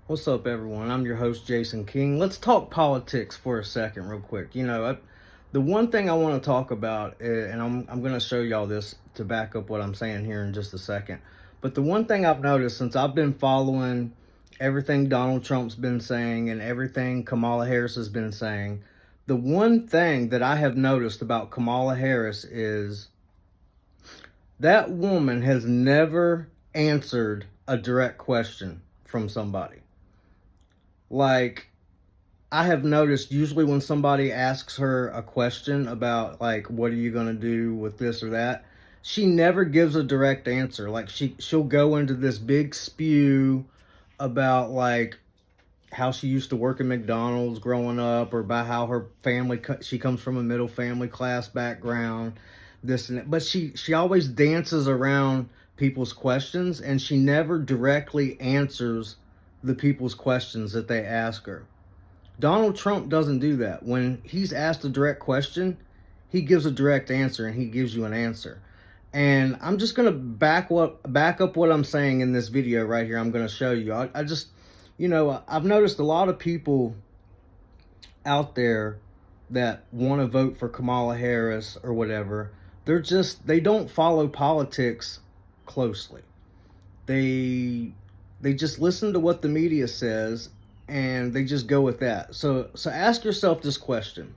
What's up, everyone? I'm your host, Jason King. Let's talk politics for a second, real quick. The one thing I want to talk about, and I'm going to show y'all this to back up what I'm saying here in just a second. But the one thing I've noticed since I've been following everything Donald Trump's been saying and everything Kamala Harris has been saying, the one thing that I have noticed about Kamala Harris is that woman has never answered a direct question from somebody. Like, I have noticed usually when somebody asks her a question about, like, what are you going to do with this or that, she never gives a direct answer. Like, she'll go into this big spew about, like, how she used to work at McDonald's growing up, or about how her family, she comes from a middle family class background, this and that. But she always dances around people's questions, and she never directly answers the people's questions that they ask her. Donald Trump doesn't do that. When he's asked a direct question, he gives a direct answer, and he gives you an answer. And I'm just going to back up what I'm saying in this video right here. I'm going to show you. I've noticed a lot of people out there that want to vote for Kamala Harris or whatever. They don't follow politics closely. They just listen to what the media says, and they just go with that. So ask yourself this question.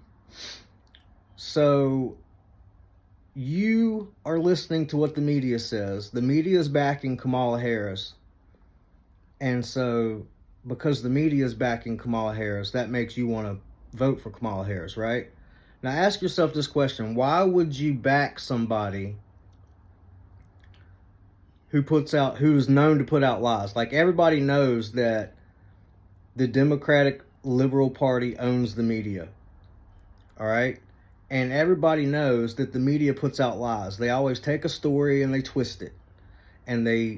So you are listening to what the media says. The media is backing Kamala Harris. And so because the media is backing Kamala Harris, that makes you want to vote for Kamala Harris, right? Now ask yourself this question. Why would you back somebody who's known to put out lies? Like, everybody knows that the Democratic Liberal Party owns the media. All right? And everybody knows that the media puts out lies. They always take a story and they twist it. And they'll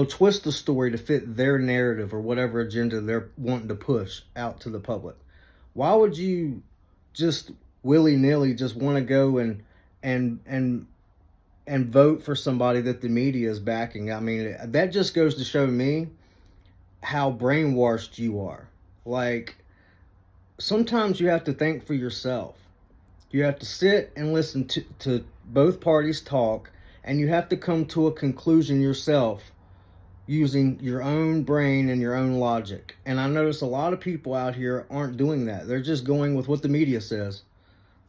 twist the story to fit their narrative or whatever agenda they're wanting to push out to the public. Why would you just willy-nilly just want to go and vote for somebody that the media is backing? I mean, that just goes to show me how brainwashed you are. Like, sometimes you have to think for yourself. You have to sit and listen to both parties talk, and you have to come to a conclusion yourself using your own brain and your own logic. And I notice a lot of people out here aren't doing that. They're just going with what the media says.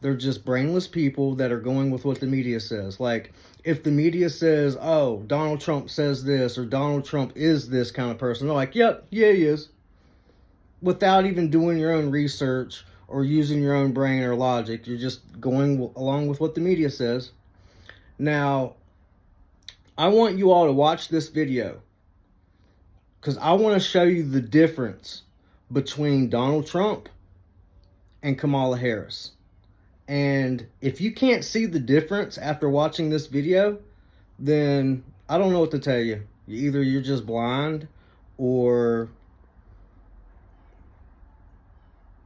They're just brainless people that are going with what the media says. Like, if the media says, oh, Donald Trump says this, or Donald Trump is this kind of person, they're like, yep, yeah, he is. Without even doing your own research or using your own brain or logic, you're just going along with what the media says. Now, I want you all to watch this video, because I want to show you the difference between Donald Trump and Kamala Harris. And if you can't see the difference after watching this video, then I don't know what to tell you. Either you're just blind, or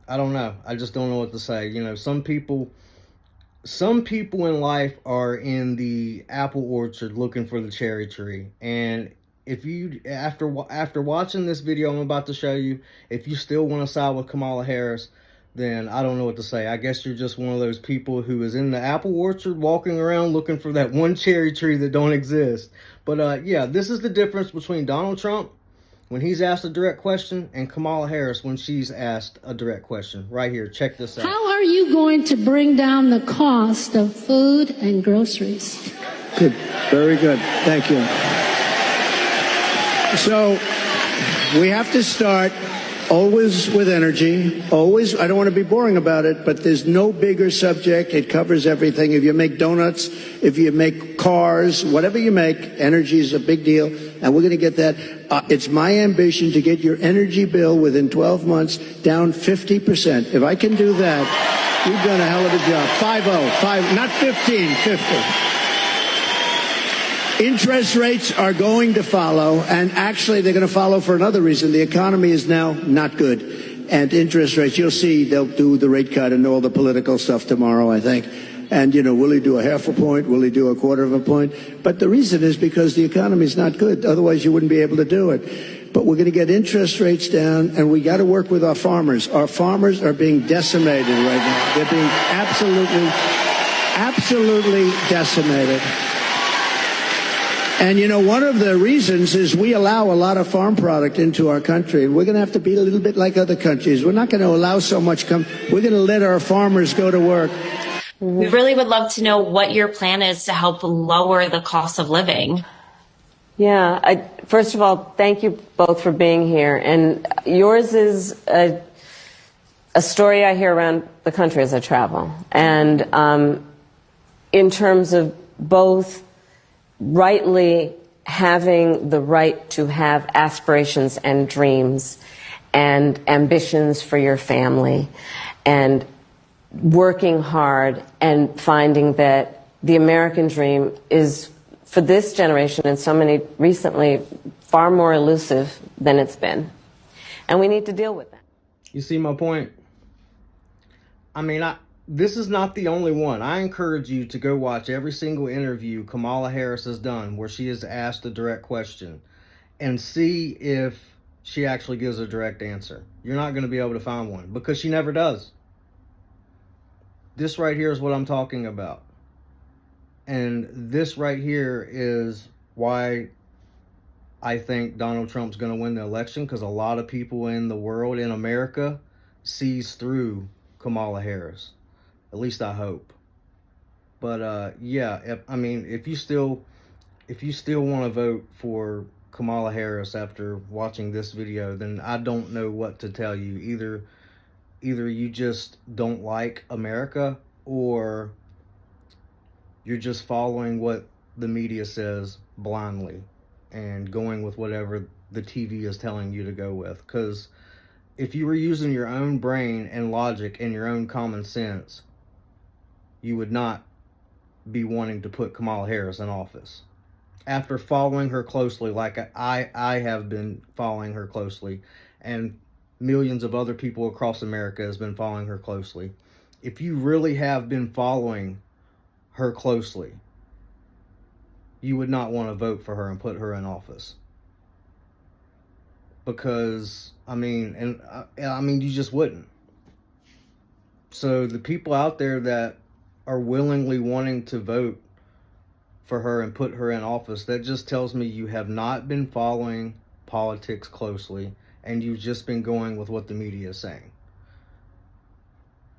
I don't know. I just don't know what to say. You know, some people in life are in the apple orchard looking for the cherry tree. And if you, after watching this video I'm about to show you, if you still want to side with Kamala Harris, then I don't know what to say. I guess you're just one of those people who is in the apple orchard walking around looking for that one cherry tree that don't exist. But yeah, this is the difference between Donald Trump when he's asked a direct question and Kamala Harris when she's asked a direct question. Right here, check this out. How are you going to bring down the cost of food and groceries? Good. Very good. Thank you. So we have to start always with energy. Always. I don't want to be boring about it, but there's no bigger subject. It covers everything. If you make donuts, if you make cars, whatever you make, energy is a big deal. And we're going to get that. It's my ambition to get your energy bill within 12 months down 50%. If I can do that, you've done a hell of a job. 5-0, not 15, 50. Interest rates are going to follow, and actually they're going to follow for another reason. The economy is now not good, and interest rates, you'll see they'll do the rate cut and all the political stuff tomorrow, I think. And, will he do a half a point? Will he do a quarter of a point? But the reason is because the economy is not good. Otherwise, you wouldn't be able to do it. But we're going to get interest rates down, and we got to work with our farmers. Our farmers are being decimated right now. They're being absolutely decimated. And, one of the reasons is we allow a lot of farm product into our country. And we're going to have to be a little bit like other countries. We're not going to allow so much we're going to let our farmers go to work. We really would love to know what your plan is to help lower the cost of living. Yeah, first of all, thank you both for being here. And yours is a story I hear around the country as I travel. And in terms of both rightly having the right to have aspirations and dreams and ambitions for your family, and working hard and finding that the American dream is, for this generation and so many recently, far more elusive than it's been. And we need to deal with that. You see my point? I mean, this is not the only one. I encourage you to go watch every single interview Kamala Harris has done where she is asked a direct question and see if she actually gives a direct answer. You're not going to be able to find one because she never does. This right here is what I'm talking about. And this right here is why I think Donald Trump's going to win the election, because a lot of people in the world, in America, sees through Kamala Harris. At least I hope. But yeah, if you still want to vote for Kamala Harris after watching this video, then I don't know what to tell you. Either you just don't like America, or you're just following what the media says blindly and going with whatever the TV is telling you to go with. Because if you were using your own brain and logic and your own common sense, you would not be wanting to put Kamala Harris in office. After following her closely, like I have been following her closely, and millions of other people across America has been following her closely. If you really have been following her closely, you would not want to vote for her and put her in office. Because, you just wouldn't. So the people out there that are willingly wanting to vote for her and put her in office, that just tells me you have not been following politics closely, and you've just been going with what the media is saying.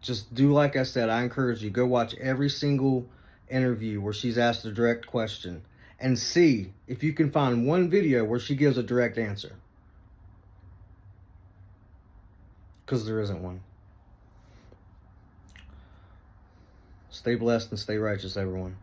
Just do like I said. I encourage you, go watch every single interview where she's asked a direct question and see if you can find one video where she gives a direct answer. Because there isn't one. Stay blessed and stay righteous, everyone.